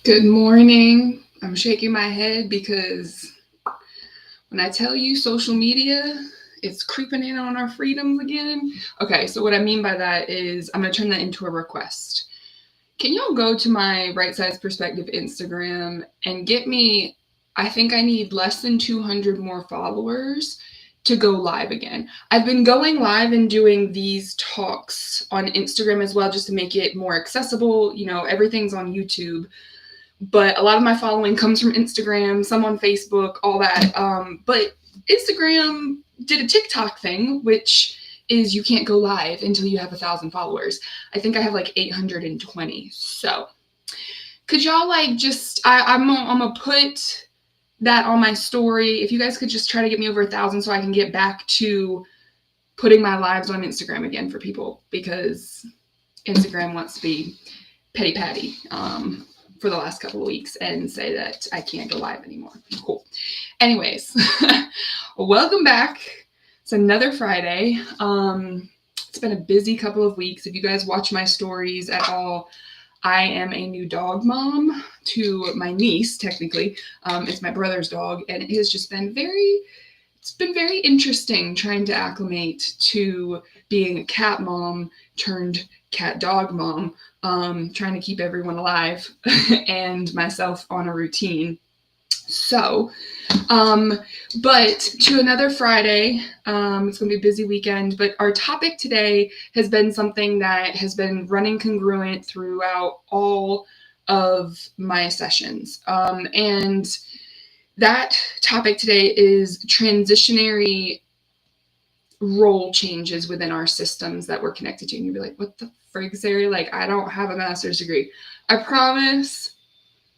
Good morning. I'm shaking my head because when I tell you social media, it's creeping in on our freedoms again. Okay, so what I mean by that is I'm going to turn that into a request. Can y'all go to my Right Size Perspective Instagram and get me? I think I need less than 200 more followers to go live again. I've been going live and doing these talks on Instagram as well just to make it more accessible. Everything's on YouTube, but a lot of my following comes from Instagram, some on Facebook, all that. But Instagram did a TikTok thing, which is you can't go live until you have 1,000 followers. I think I have like 820. So could y'all I'm gonna put that on my story. If you guys could just try to get me over 1,000 so I can get back to putting my lives on Instagram again for people, because Instagram wants to be petty patty. For the last couple of weeks and say that I can't go live anymore. Cool. Anyways, welcome back. It's another Friday. It's been a busy couple of weeks. If you guys watch my stories at all, I am a new dog mom to my niece, technically. It's my brother's dog, and it has just been very interesting trying to acclimate to being a cat mom turned cat dog mom, trying to keep everyone alive and myself on a routine. So, but to another Friday, it's going to be a busy weekend, but our topic today has been something that has been running congruent throughout all of my sessions. And that topic today is transitionary role changes within our systems that we're connected to. And you'll be like, what the frig, Sara? Like, I don't have a master's degree. I promise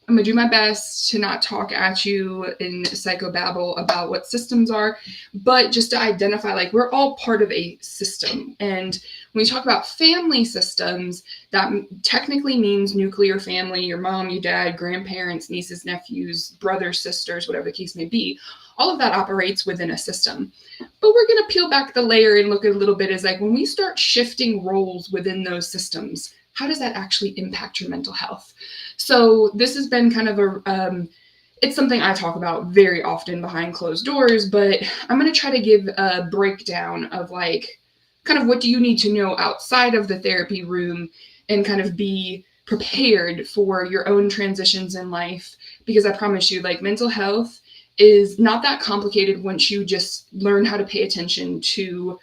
I'm going to do my best to not talk at you in psychobabble about what systems are, but just to identify, like, we're all part of a system. And when we talk about family systems, that technically means nuclear family, your mom, your dad, grandparents, nieces, nephews, brothers, sisters, whatever the case may be. All of that operates within a system. But we're going to peel back the layer and look at a little bit as like when we start shifting roles within those systems, how does that actually impact your mental health? So this has been kind of it's something I talk about very often behind closed doors, but I'm going to try to give a breakdown of like kind of what do you need to know outside of the therapy room and kind of be prepared for your own transitions in life. Because I promise you, like, mental health is not that complicated once you just learn how to pay attention to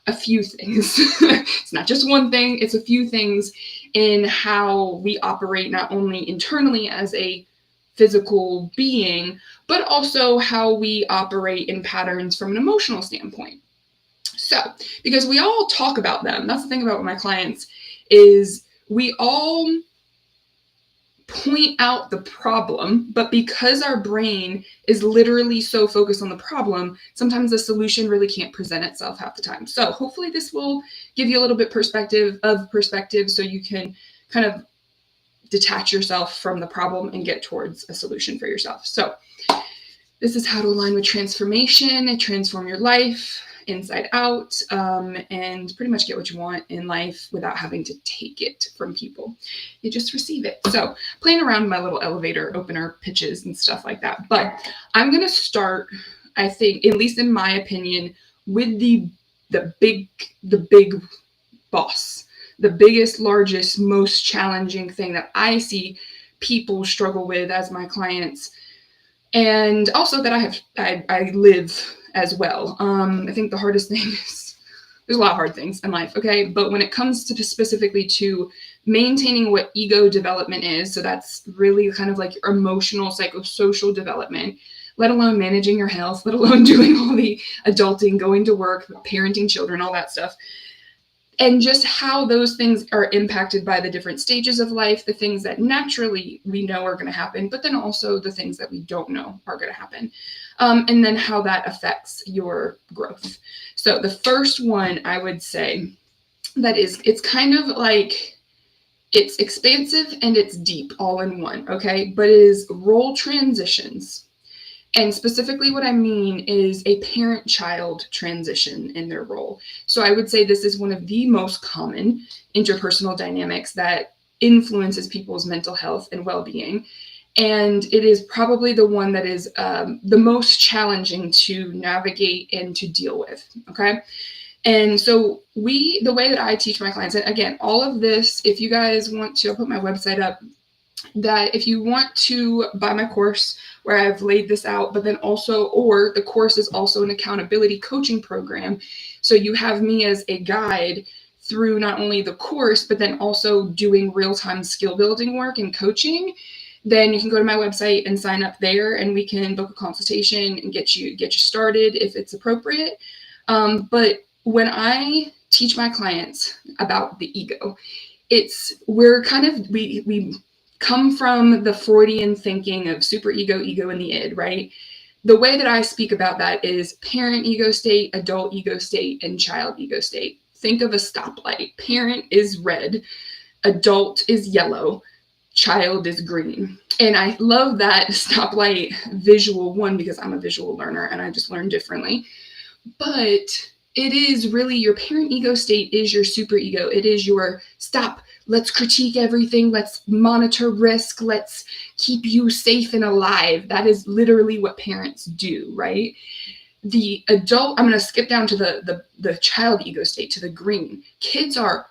a few things. It's not just one thing, it's a few things in how we operate, not only internally as a physical being, but also how we operate in patterns from an emotional standpoint. So, because we all talk about them, that's the thing about my clients, is we all point out the problem, but because our brain is literally so focused on the problem, sometimes the solution really can't present itself half the time. So hopefully this will give you a little bit perspective so you can kind of detach yourself from the problem and get towards a solution for yourself. So this is how to align with transformation and transform your life inside out, and pretty much get what you want in life without having to take it from people. You just receive it. So playing around with my little elevator opener pitches and stuff like that. But I'm going to start, I think, at least in my opinion, with the big boss, the biggest, largest, most challenging thing that I see people struggle with as my clients, and also that I live as well. I think the hardest thing is, there's a lot of hard things in life, okay? But when it comes to specifically to maintaining what ego development is, so that's really kind of like your emotional, psychosocial development, let alone managing your health, let alone doing all the adulting, going to work, parenting children, all that stuff. And just how those things are impacted by the different stages of life, the things that naturally we know are going to happen, but then also the things that we don't know are going to happen. And then how that affects your growth. So the first one I would say that is, it's kind of like, it's expansive and it's deep all in one, okay? But it is role transitions. And specifically what I mean is a parent-child transition in their role. So I would say this is one of the most common interpersonal dynamics that influences people's mental health and well-being. And it is probably the one that is the most challenging to navigate and to deal with, okay? And so the way that I teach my clients, and again, all of this, if you guys want to, I'll put my website up, that if you want to buy my course where I've laid this out, but then also, or the course is also an accountability coaching program. So you have me as a guide through not only the course, but then also doing real-time skill building work and coaching. Then you can go to my website and sign up there, and we can book a consultation and get you started if it's appropriate. But when I teach my clients about the ego, we come from the Freudian thinking of superego, ego, and the id, right? The way that I speak about that is parent ego state, adult ego state, and child ego state. Think of a stoplight. Parent is red, adult is yellow, child is green. And I love that stoplight visual one because I'm a visual learner and I just learn differently. But it is really your parent ego state is your superego. It is your stop. Let's critique everything. Let's monitor risk. Let's keep you safe and alive. That is literally what parents do, right? The adult, I'm going to skip down to the child ego state, to the green. Kids are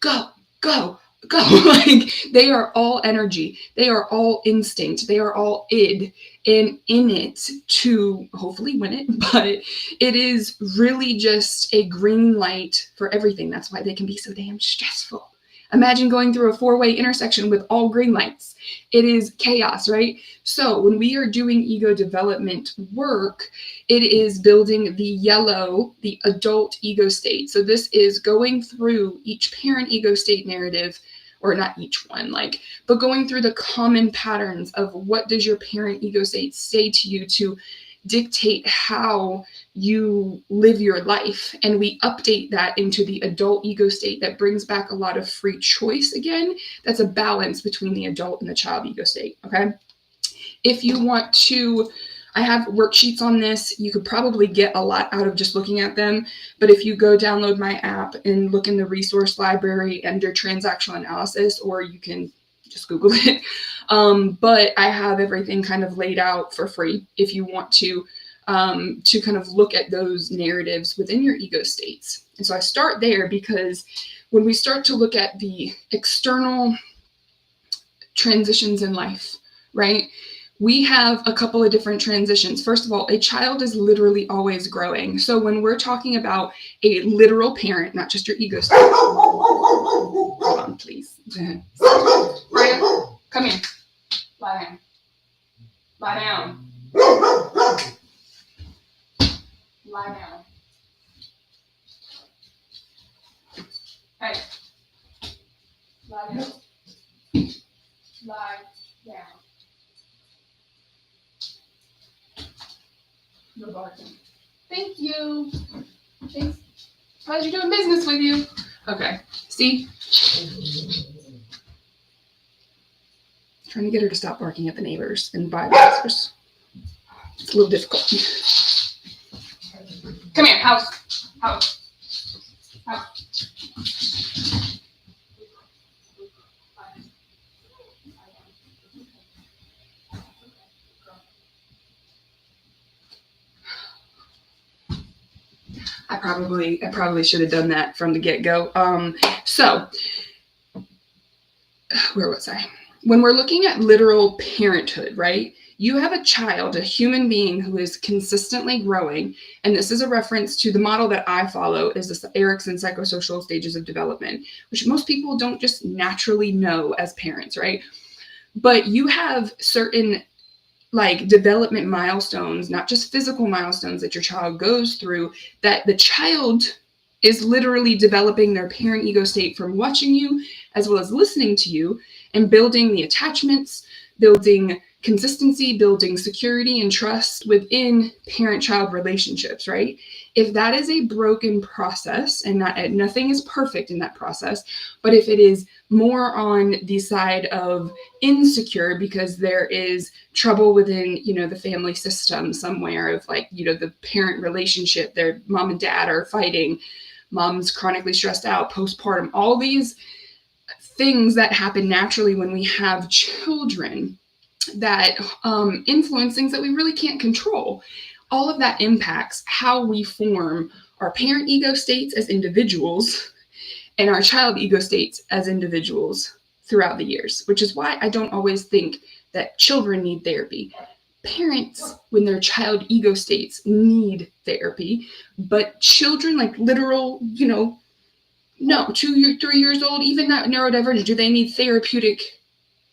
go, go, go. Like they are all energy. They are all instinct. They are all id and in it to hopefully win it. But it is really just a green light for everything. That's why they can be so damn stressful. Imagine going through a 4-way intersection with all green lights. It is chaos, right? So when we are doing ego development work, it is building the yellow, the adult ego state. So this is going through each parent ego state narrative, or not each one, but going through the common patterns of what does your parent ego state say to you to dictate how you live your life. And we update that into the adult ego state that brings back a lot of free choice again. That's a balance between the adult and the child ego state, okay? If you want to, I have worksheets on this. You could probably get a lot out of just looking at them. But if you go download my app and look in the resource library under transactional analysis, or you can just Google it. But I have everything kind of laid out for free if you want to kind of look at those narratives within your ego states. And so I start there because when we start to look at the external transitions in life, right? We have a couple of different transitions. First of all, a child is literally always growing. So when we're talking about a literal parent, not just your ego state. Hold on, please. Freya, come here. Lie down. Lie down. Lie down. Hey. Lie down. Lie down. No barking. Thank you. Thanks. Pleasure doing business with you. Okay. See? Trying to get her to stop barking at the neighbors and by the neighbors. It's a little difficult. Come here, house. House. House. I probably should have done that from the get-go. So where was I? When we're looking at literal parenthood, right? You have a child, a human being who is consistently growing. And this is a reference to the model that I follow is the Erikson psychosocial stages of development, which most people don't just naturally know as parents, right? But you have certain development milestones, not just physical milestones that your child goes through, that the child is literally developing their parent ego state from watching you as well as listening to you and building the attachments, building consistency, building security and trust within parent-child relationships, right? If that is a broken process, and nothing is perfect in that process, but if it is more on the side of insecure because there is trouble within, the family system somewhere of the parent relationship, their mom and dad are fighting, mom's chronically stressed out, postpartum, all these things that happen naturally when we have children that influence things that we really can't control. All of that impacts how we form our parent ego states as individuals and our child ego states as individuals throughout the years, which is why I don't always think that children need therapy. Parents, when their child ego states, need therapy, but children, like literal, no, 3 years old, even not neurodivergent, do they need therapeutic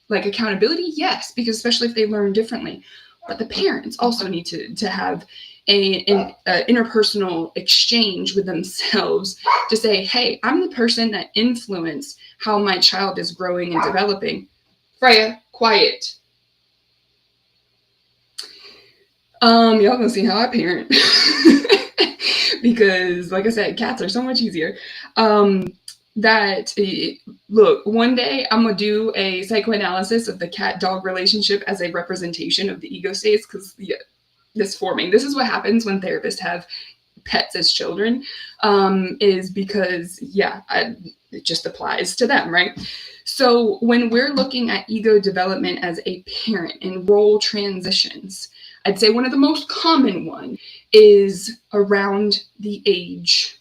like accountability? Yes, because especially if they learn differently. But the parents also need to have an interpersonal exchange with themselves to say, hey, I'm the person that influenced how my child is growing and developing. Freya, quiet. Y'all gonna see how I parent. Because like I said, cats are so much easier. Look, one day I'm gonna do a psychoanalysis of the cat-dog relationship as a representation of the ego states, because this forming. This is what happens when therapists have pets as children, is because, it just applies to them, right? So when we're looking at ego development as a parent and role transitions, I'd say one of the most common one is around the age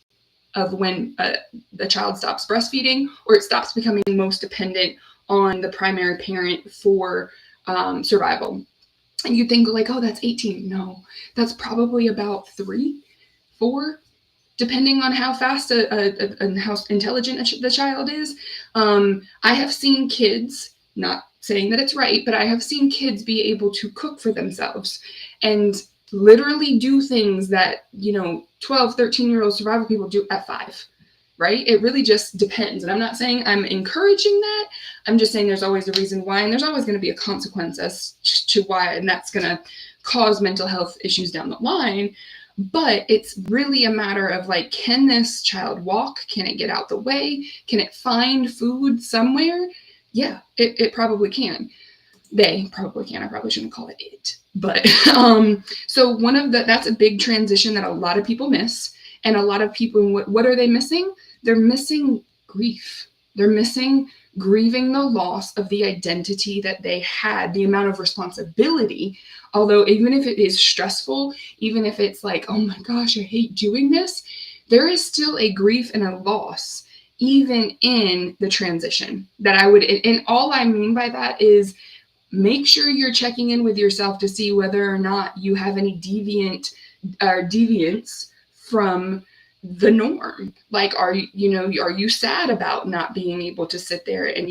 of when the child stops breastfeeding, or it stops becoming most dependent on the primary parent for survival. And you think like, oh, that's 18. No, that's probably about 3, 4, depending on how fast and how intelligent the child is. I have seen kids, not saying that it's right, but I have seen kids be able to cook for themselves and literally do things that, 12, 13-year-old survival people do at 5, right? It really just depends. And I'm not saying I'm encouraging that. I'm just saying there's always a reason why, and there's always going to be a consequence as to why, and that's going to cause mental health issues down the line. But it's really a matter of like, can this child walk? Can it get out the way? Can it find food somewhere? Yeah, it probably can. They probably can. I probably shouldn't call it it. But so that's a big transition that a lot of people miss. And a lot of people, what are they missing? They're missing grief. They're missing grieving the loss of the identity that they had, the amount of responsibility. Although even if it is stressful, even if it's like, oh my gosh, I hate doing this, there is still a grief and a loss, even in the transition that I would, and all I mean by that is make sure you're checking in with yourself to see whether or not you have any deviance from the norm. Like, are you sad about not being able to sit there and,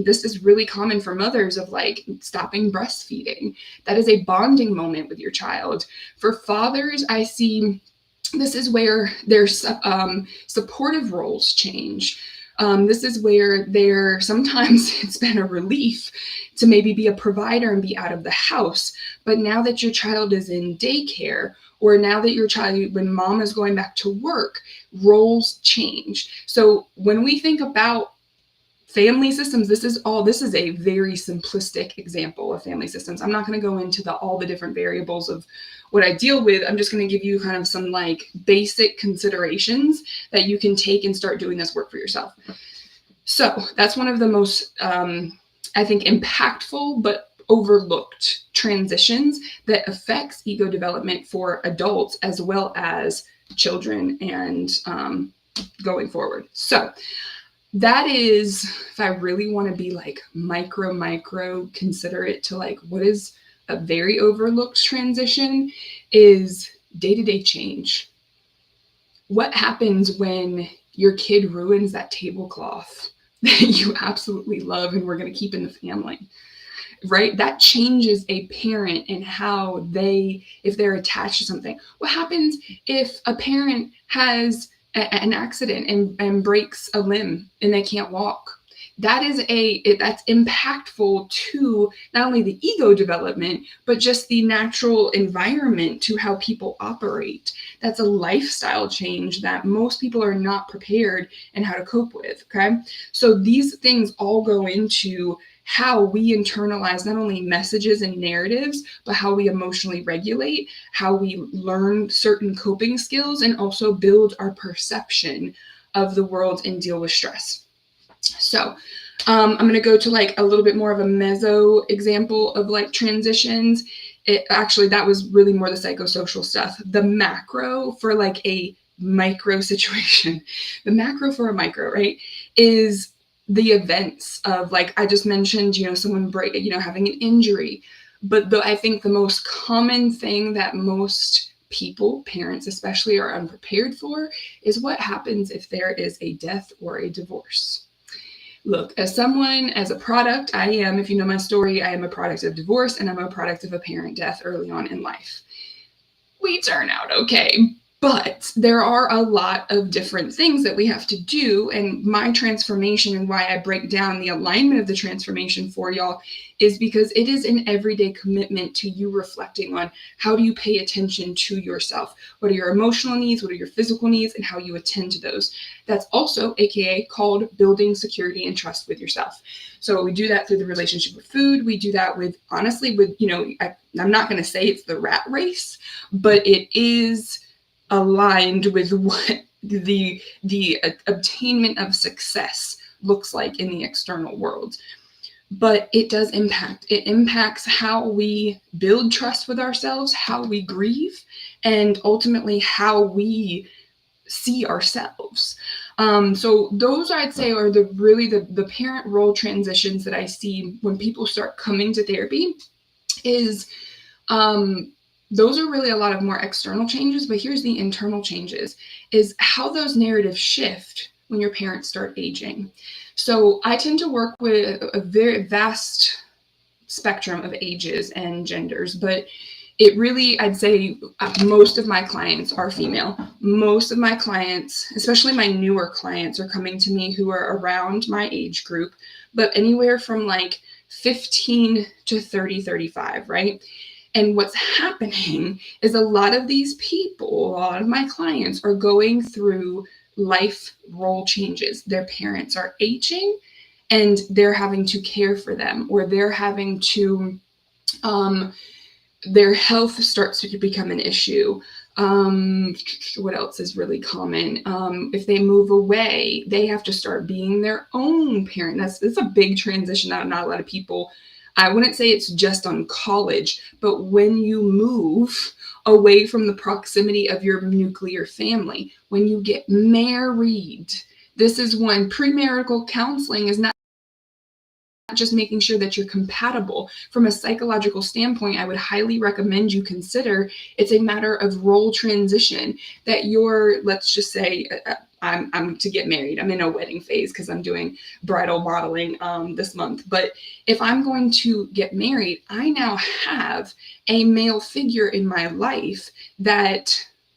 this is really common for mothers of like stopping breastfeeding. That is a bonding moment with your child. For fathers, I see this is where there's supportive roles change. This is where sometimes it's been a relief to maybe be a provider and be out of the house. But now that your child is in daycare, or now that your child, when mom is going back to work, roles change. So when we think about family systems, this is a very simplistic example of family systems. I'm not going to go into all the different variables of what I deal with. I'm just going to give you kind of some like basic considerations that you can take and start doing this work for yourself. So that's one of the most, I think, impactful but overlooked transitions that affects ego development for adults as well as children and going forward. So that is, if I really want to be like micro consider it to like what is a very overlooked transition, is day-to-day change. What happens when your kid ruins that tablecloth that you absolutely love and we're going to keep in the family, right? That changes a parent and how if they're attached to something. What happens if a parent has an accident and breaks a limb and they can't walk? That's impactful to not only the ego development, but just the natural environment to how people operate. That's a lifestyle change that most people are not prepared and how to cope with, okay? So these things all go into how we internalize not only messages and narratives, but how we emotionally regulate, how we learn certain coping skills, and also build our perception of the world and deal with stress. So I'm going to go to like a little bit more of a meso example of like transitions. Actually, that was really more the psychosocial stuff. The macro for like a micro situation, the macro for a micro, right, is the events of, like I just mentioned, someone having an injury. But I think the most common thing that most people, parents especially, are unprepared for is what happens if there is a death or a divorce. Look, as a product, if you know my story, I am a product of divorce, and I'm a product of a parent death early on in life. We turn out okay. But there are a lot of different things that we have to do. And my transformation, and why I break down the alignment of the transformation for y'all, is because it is an everyday commitment to you reflecting on how do you pay attention to yourself? What are your emotional needs? What are your physical needs? And how you attend to those. That's also AKA called building security and trust with yourself. So we do that through the relationship with food. We do that with, honestly, I'm not going to say it's the rat race, but it is aligned with what the obtainment of success looks like in the external world. But it does impact. It impacts how we build trust with ourselves, how we grieve, and ultimately how we see ourselves. So those, I'd say, are the parent role transitions that I see when people start coming to therapy. Is those are really a lot of more external changes, but here's the internal changes, is how those narratives shift when your parents start aging. So I tend to work with a very vast spectrum of ages and genders, but it really, I'd say most of my clients are female. Most of my clients, especially my newer clients, are coming to me who are around my age group, but anywhere from like 15 to 30, 35, right? And what's happening is a lot of these people, a lot of my clients, are going through life role changes. Their parents are aging and they're having to care for them, or they're having to, their health starts to become an issue. What else is really common? If they move away, they have to start being their own parent. That's a big transition that not a lot of people, I wouldn't say it's just on college, but when you move away from the proximity of your nuclear family, when you get married, this is when premarital counseling is not just making sure that you're compatible. From a psychological standpoint, I would highly recommend you consider it's a matter of role transition, that you're, let's just say, I'm to get married. I'm in a wedding phase because I'm doing bridal modeling this month. But if I'm going to get married, I now have a male figure in my life that,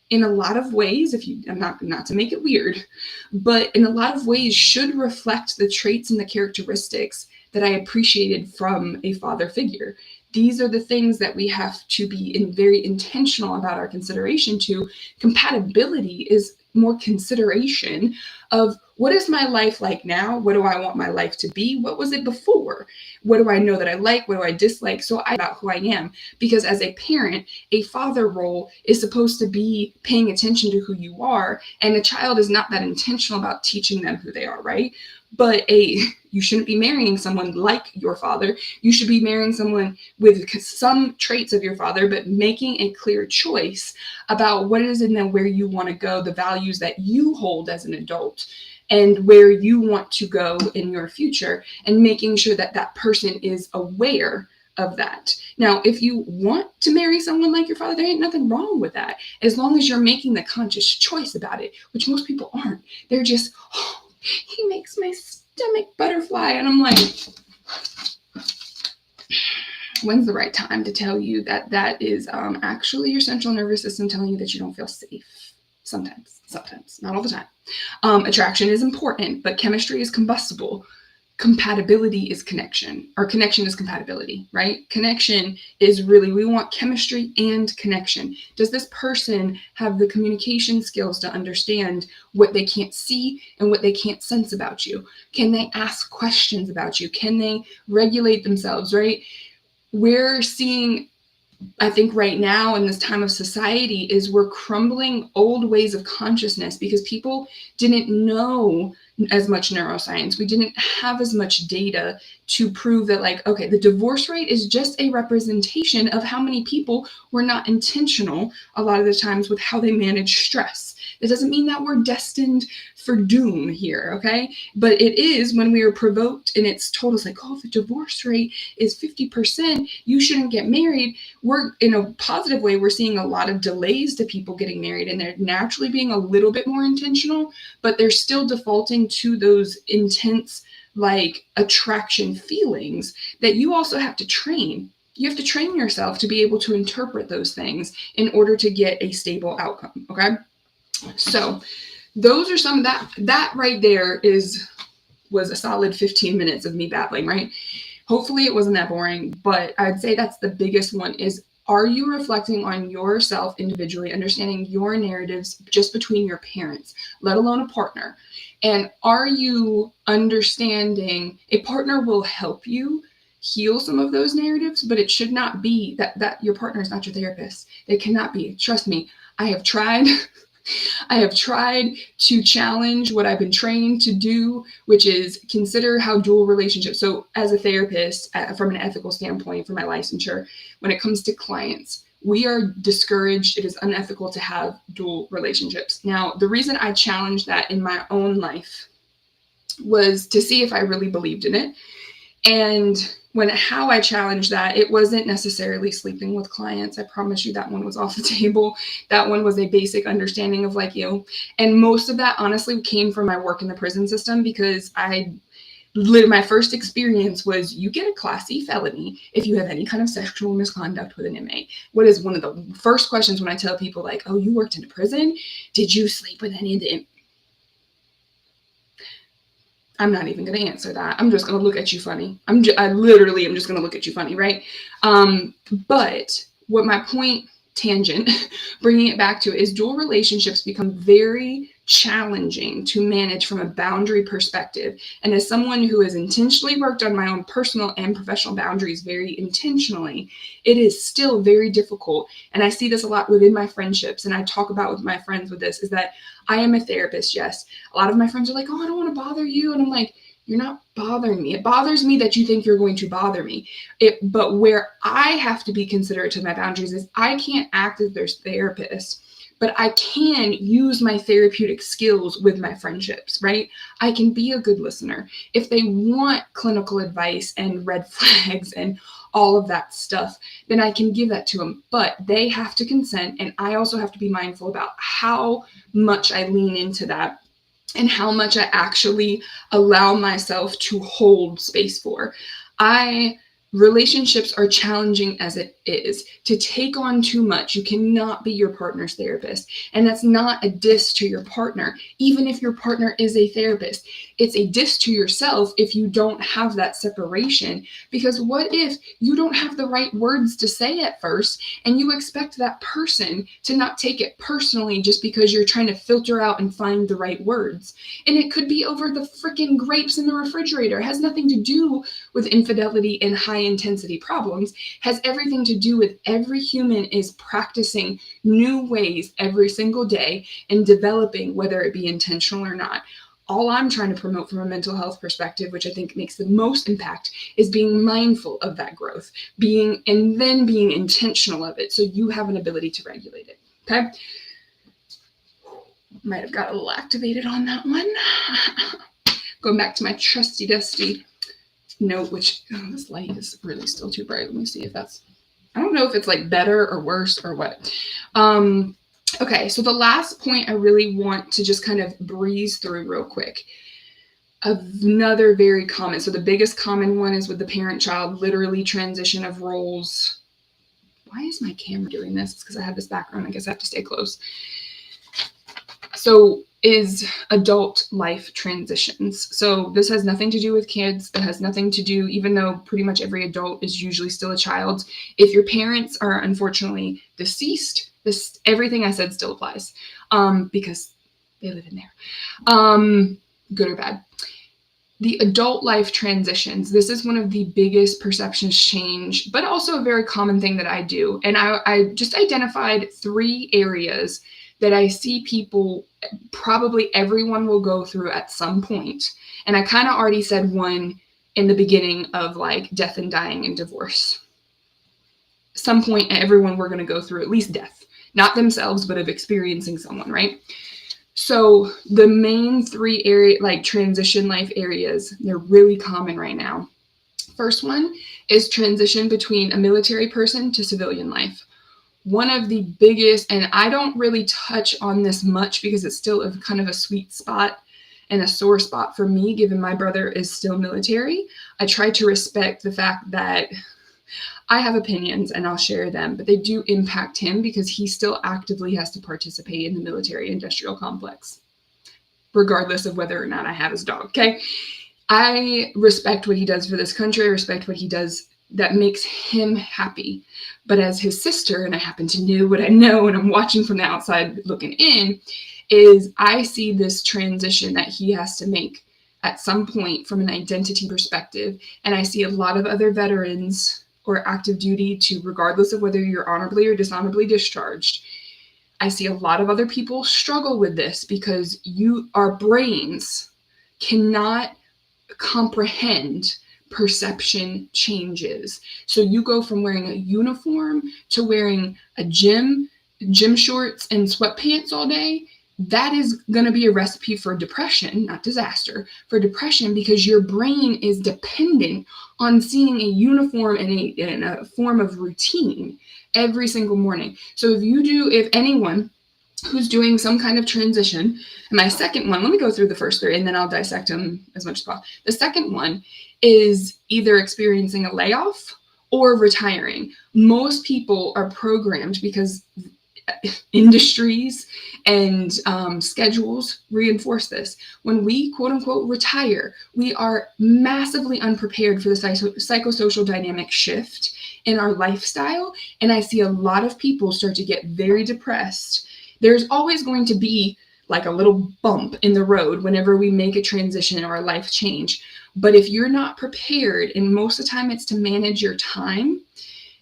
in a lot of ways, I'm not to make it weird, but in a lot of ways should reflect the traits and the characteristics that I appreciated from a father figure. These are the things that we have to be very intentional about our consideration to. Compatibility is more consideration of, what is my life like now? What do I want my life to be? What was it before? What do I know that I like? What do I dislike? So about who I am. Because as a parent, a father role is supposed to be paying attention to who you are. And a child is not that intentional about teaching them who they are, right? But you shouldn't be marrying someone like your father. You should be marrying someone with some traits of your father, but making a clear choice about what it is and where you want to go, the values that you hold as an adult, and where you want to go in your future, and making sure that that person is aware of that. Now, if you want to marry someone like your father, there ain't nothing wrong with that, as long as you're making the conscious choice about it, which most people aren't. They're just, oh, he makes my stomach butterfly. And I'm like, when's the right time to tell you that that is actually your central nervous system telling you that you don't feel safe? Sometimes, not all the time. Attraction is important, but chemistry is combustible. Compatibility is connection, or connection is compatibility, right? Connection is really, we want chemistry and connection. Does this person have the communication skills to understand what they can't see and what they can't sense about you? Can they ask questions about you? Can they regulate themselves, right? We're seeing, I think right now in this time of society, is we're crumbling old ways of consciousness because people didn't know as much neuroscience. We didn't have as much data to prove that, like, okay, the divorce rate is just a representation of how many people were not intentional a lot of the times with how they manage stress. It doesn't mean that we're destined for doom here, okay? But it is when we are provoked and it's told us like, oh, the divorce rate is 50%, you shouldn't get married. We're, in a positive way, we're seeing a lot of delays to people getting married, and they're naturally being a little bit more intentional, but they're still defaulting to those intense, like, attraction feelings that you also have to train. You have to train yourself to be able to interpret those things in order to get a stable outcome, okay? So those are some, that right there was a solid 15 minutes of me babbling, right? Hopefully it wasn't that boring, but I'd say that's the biggest one is, are you reflecting on yourself individually, understanding your narratives just between your parents, let alone a partner? And are you understanding a partner will help you heal some of those narratives, but it should not be that your partner is not your therapist. They cannot be. Trust me, I have tried. I have tried to challenge what I've been trained to do, which is consider how dual relationships. So as a therapist, from an ethical standpoint, for my licensure, when it comes to clients, we are discouraged. It is unethical to have dual relationships. Now, the reason I challenged that in my own life was to see if I really believed in it. And how I challenged that, it wasn't necessarily sleeping with clients. I promise you that one was off the table. That one was a basic understanding of, like, and most of that honestly came from my work in the prison system, because my first experience was, you get a Class C felony if you have any kind of sexual misconduct with an inmate. What is one of the first questions when I tell people, like, oh, you worked in a prison? Did you sleep with any of the inmates? I'm not even going to answer that. I'm just going to look at you funny. I literally am just going to look at you funny, right? But what my point, tangent, bringing it back to it, is dual relationships become very challenging to manage from a boundary perspective. And as someone who has intentionally worked on my own personal and professional boundaries very intentionally, it is still very difficult. And I see this a lot within my friendships, and I talk about with my friends with this, is that I am a therapist, yes. A lot of my friends are like, oh, I don't want to bother you. And I'm like, you're not bothering me. It bothers me that you think you're going to bother me. But where I have to be considerate to my boundaries is, I can't act as their therapist, but I can use my therapeutic skills with my friendships, right? I can be a good listener. If they want clinical advice and red flags and all of that stuff, then I can give that to them. But they have to consent, and I also have to be mindful about how much I lean into that and how much I actually allow myself to hold space for. Relationships are challenging as it is. To take on too much, you cannot be your partner's therapist. And that's not a diss to your partner, even if your partner is a therapist. It's a diss to yourself if you don't have that separation. Because what if you don't have the right words to say at first, and you expect that person to not take it personally just because you're trying to filter out and find the right words? And it could be over the freaking grapes in the refrigerator. It has nothing to do with infidelity and high intensity problems. Has everything to do with every human is practicing new ways every single day and developing, whether it be intentional or not. All I'm trying to promote from a mental health perspective, which I think makes the most impact, is being mindful of that growth, being intentional of it, so you have an ability to regulate it. Okay? Might have got a little activated on that one. Going back to my trusty dusty note, which this light is really still too bright. Let me see if that's, I don't know if it's like better or worse or what. Okay, so the last point I really want to just kind of breeze through real quick. Another very common, so the biggest common one is with the parent-child, literally transition of roles. Why is my camera doing this? It's because I have this background. I guess I have to stay close. So is adult life transitions. So this has nothing to do with kids. It has nothing to do, even though pretty much every adult is usually still a child. If your parents are unfortunately deceased, everything I said still applies, because they live in there, good or bad. The adult life transitions, this is one of the biggest perceptions change, but also a very common thing that I do. And I just identified 3 areas that I see people probably everyone will go through at some point. And I kind of already said one in the beginning of like death and dying and divorce. Some point, everyone we're going to go through at least death, not themselves, but of experiencing someone, right? So the main three area, like transition life areas, they're really common right now. First one is transition between a military person to civilian life. One of the biggest, and I don't really touch on this much because it's still a kind of a sweet spot and a sore spot for me, given my brother is still military. I try to respect the fact that I have opinions and I'll share them, but they do impact him because he still actively has to participate in the military industrial complex, regardless of whether or not I have his dog, okay? I respect what he does for this country. I respect what he does that makes him happy. But as his sister, and I happen to know what I know, and I'm watching from the outside looking in, is I see this transition that he has to make at some point from an identity perspective. And I see a lot of other veterans or active duty to, regardless of whether you're honorably or dishonorably discharged, I see a lot of other people struggle with this because our brains cannot comprehend perception changes. So you go from wearing a uniform to wearing a gym shorts and sweatpants all day. That is going to be a recipe for depression, not disaster, for depression, because your brain is dependent on seeing a uniform and a form of routine every single morning. So if anyone who's doing some kind of transition, and my second one, let me go through the first three and then I'll dissect them as much as possible. The second one is either experiencing a layoff or retiring. Most people are programmed because industries and schedules reinforce this. When we quote unquote retire, we are massively unprepared for the psychosocial dynamic shift in our lifestyle. And I see a lot of people start to get very depressed. There's always going to be like a little bump in the road whenever we make a transition or a life change. But if you're not prepared, and most of the time it's to manage your time,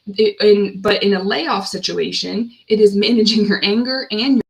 but in a layoff situation, it is managing your anger and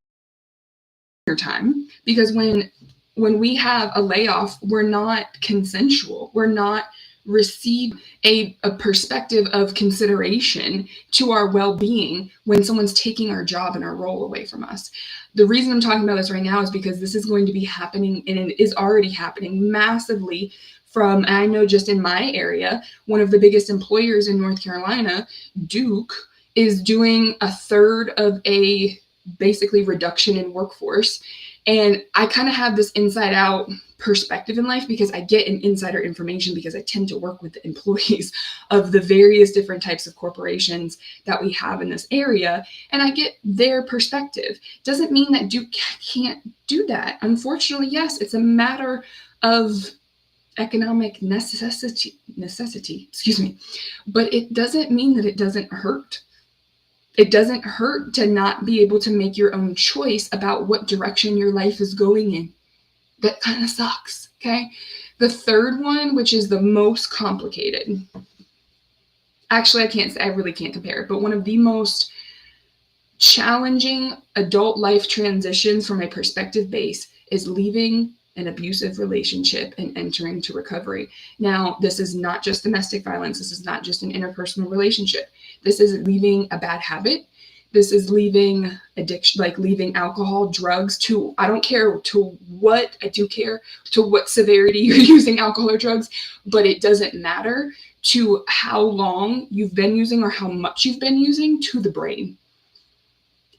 your time. Because when we have a layoff, we're not consensual. We're not receive a perspective of consideration to our well-being when someone's taking our job and our role away from us. The reason I'm talking about this right now is because this is going to be happening, and it is already happening massively. I know just in my area, one of the biggest employers in North Carolina, Duke, is doing a third of a basically reduction in workforce. And I kind of have this inside out perspective in life because I get an insider information because I tend to work with the employees of the various different types of corporations that we have in this area. And I get their perspective. Doesn't mean that Duke can't do that. Unfortunately, yes, it's a matter of economic necessity, but it doesn't mean that it doesn't hurt. It doesn't hurt to not be able to make your own choice about what direction your life is going in. That kind of sucks, okay? The third one, which is the most complicated, actually I really can't compare it, but one of the most challenging adult life transitions from a perspective base is leaving an abusive relationship and entering to recovery. Now, this is not just domestic violence. This is not just an interpersonal relationship. This is leaving a bad habit. This is leaving addiction, like leaving alcohol, drugs, I do care to what severity you're using alcohol or drugs, but it doesn't matter to how long you've been using or how much you've been using to the brain.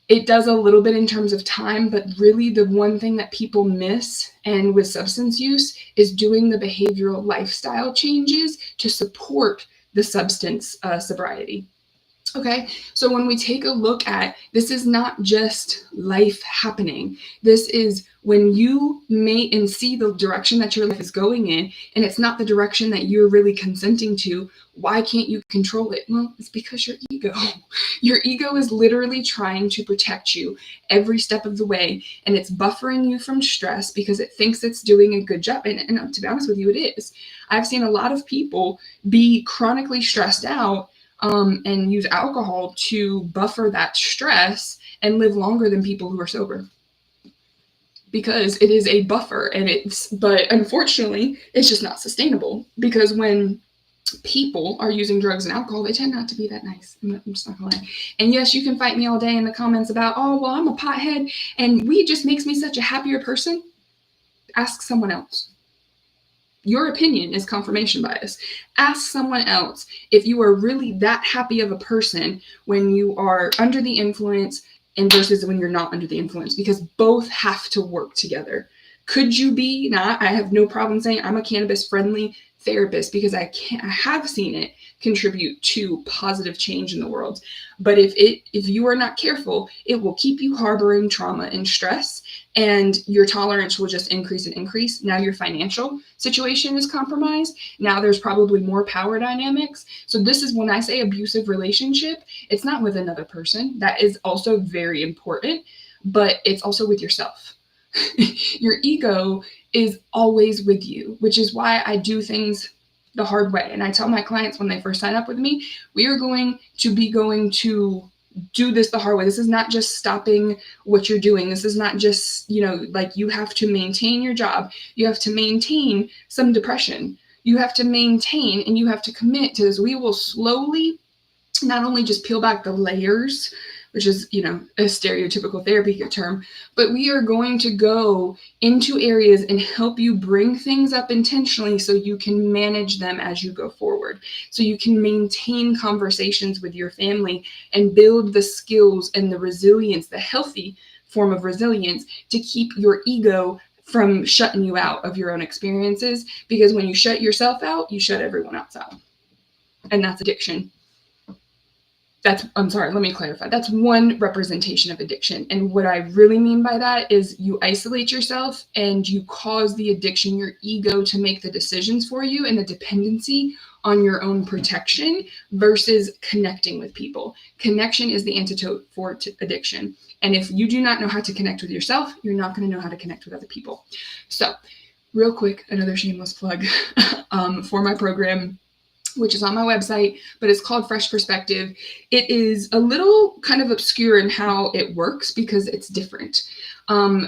It does a little bit in terms of time, but really the one thing that people miss, and with substance use, is doing the behavioral lifestyle changes to support the substance sobriety. Okay, so when we take a look at, this is not just life happening. This is when you may and see the direction that your life is going in, and it's not the direction that you're really consenting to. Why can't you control it? Well, it's because your ego is literally trying to protect you every step of the way, and it's buffering you from stress because it thinks it's doing a good job. And to be honest with you, it is. I've seen a lot of people be chronically stressed out and use alcohol to buffer that stress and live longer than people who are sober. because it is a buffer, but unfortunately, it's just not sustainable, because when people are using drugs and alcohol, they tend not to be that nice. I'm just not gonna lie. And yes, you can fight me all day in the comments about, oh, well, I'm a pothead and weed just makes me such a happier person. Ask someone else. Your opinion is confirmation bias. Ask someone else if you are really that happy of a person when you are under the influence and versus when you're not under the influence, because both have to work together. Could you be not? I have no problem saying I'm a cannabis friendly therapist, because I have seen it contribute to positive change in the world. But if you are not careful, it will keep you harboring trauma and stress, and your tolerance will just increase and increase. Now your financial situation is compromised. Now there's probably more power dynamics. So this is when I say abusive relationship, it's not with another person. That is also very important, but it's also with yourself. Your ego is always with you, which is why I do things the hard way. And I tell my clients when they first sign up with me, we are going to do this the hard way. This is not just stopping what you're doing. This is not just, like, you have to maintain your job. You have to maintain some depression. You have to maintain and you have to commit to this. We will slowly not only just peel back the layers, which is, a stereotypical therapy term, but we are going to go into areas and help you bring things up intentionally so you can manage them as you go forward. So you can maintain conversations with your family and build the skills and the resilience, the healthy form of resilience, to keep your ego from shutting you out of your own experiences. Because when you shut yourself out, you shut everyone else out. And that's addiction. Let me clarify. That's one representation of addiction. And what I really mean by that is you isolate yourself and you cause the addiction, your ego, to make the decisions for you, and the dependency on your own protection versus connecting with people. Connection is the antidote for addiction. And if you do not know how to connect with yourself, you're not going to know how to connect with other people. So real quick, another shameless plug for my program, which is on my website, but it's called Fresh Perspective. It is a little kind of obscure in how it works because it's different.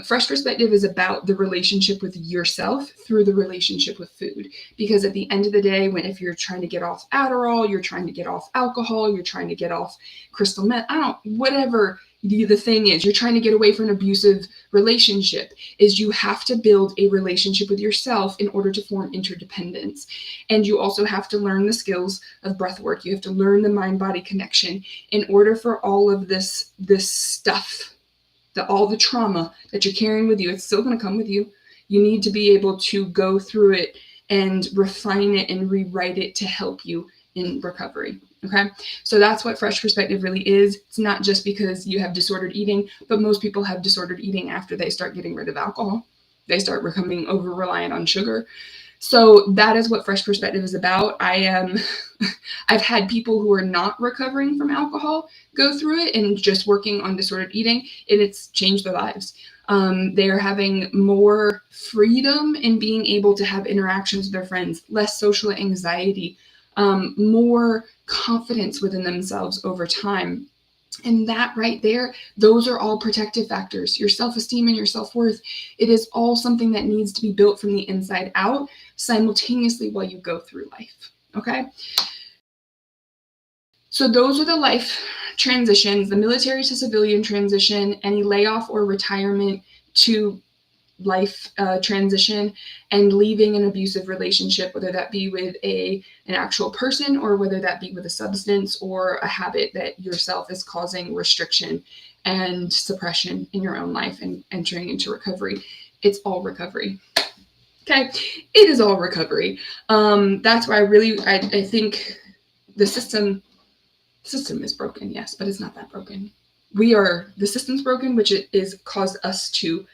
Fresh Perspective is about the relationship with yourself through the relationship with food. Because at the end of the day, if you're trying to get off Adderall, you're trying to get off alcohol, you're trying to get off crystal meth, whatever the thing is, you're trying to get away from an abusive relationship, is you have to build a relationship with yourself in order to form interdependence. And you also have to learn the skills of breath work. You have to learn the mind-body connection in order for all of this stuff, all the trauma that you're carrying with you. It's still going to come with you. You need to be able to go through it and refine it and rewrite it to help you in recovery. Okay, so that's what Fresh Perspective really is. It's not just because you have disordered eating, but most people have disordered eating after they start getting rid of alcohol. They start becoming over-reliant on sugar. So that is what Fresh Perspective is about. I've had people who are not recovering from alcohol go through it and just working on disordered eating, and it's changed their lives. They are having more freedom in being able to have interactions with their friends, less social anxiety, more confidence within themselves over time. And that right there, those are all protective factors. Your self-esteem and your self-worth, it is all something that needs to be built from the inside out simultaneously while you go through life. Okay? So those are the life transitions, the military to civilian transition, any layoff or retirement to life transition, and leaving an abusive relationship, whether that be with an actual person or whether that be with a substance or a habit that yourself is causing restriction and suppression in your own life and entering into recovery. It's all recovery. Okay, it is all recovery. That's why I think the system is broken, yes, but it's not that broken. The system's broken, which it is caused us to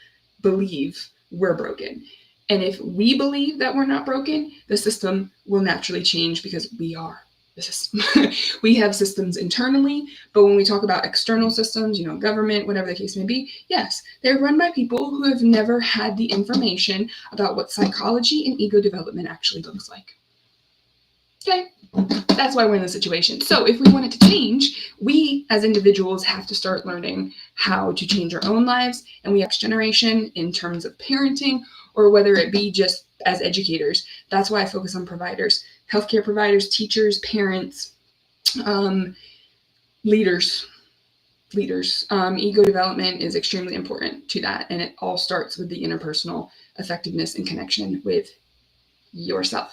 believe we're broken. And if we believe that we're not broken, the system will naturally change because we are the system. We have systems internally, but when we talk about external systems, government, whatever the case may be, yes, they're run by people who have never had the information about what psychology and ego development actually looks like. Okay. That's why we're in this situation. So if we want it to change, we as individuals have to start learning how to change our own lives, and we next generation in terms of parenting, or whether it be just as educators. That's why I focus on providers, healthcare providers, teachers, parents, leaders. Ego development is extremely important to that, and it all starts with the interpersonal effectiveness and connection with yourself.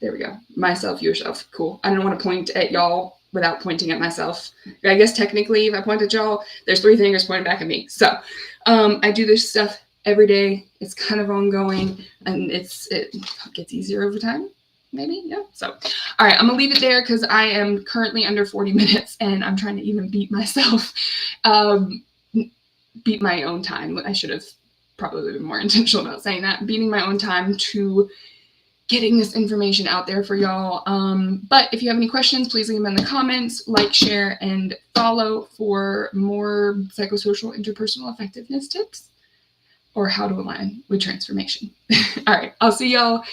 There we go. Myself, yourself. Cool. I don't want to point at y'all without pointing at myself. I guess technically, if I point at y'all, there's 3 fingers pointing back at me. So I do this stuff every day. It's kind of ongoing, and it gets easier over time. Maybe, yeah. So, all right, I'm gonna leave it there because I am currently under 40 minutes, and I'm trying to even beat myself, beat my own time. I should have probably been more intentional about saying that. Beating my own time to getting this information out there for y'all. But if you have any questions, please leave them in the comments, like, share, and follow for more psychosocial interpersonal effectiveness tips or how to align with transformation. All right, I'll see y'all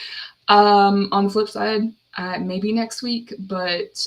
on the flip side, maybe next week, but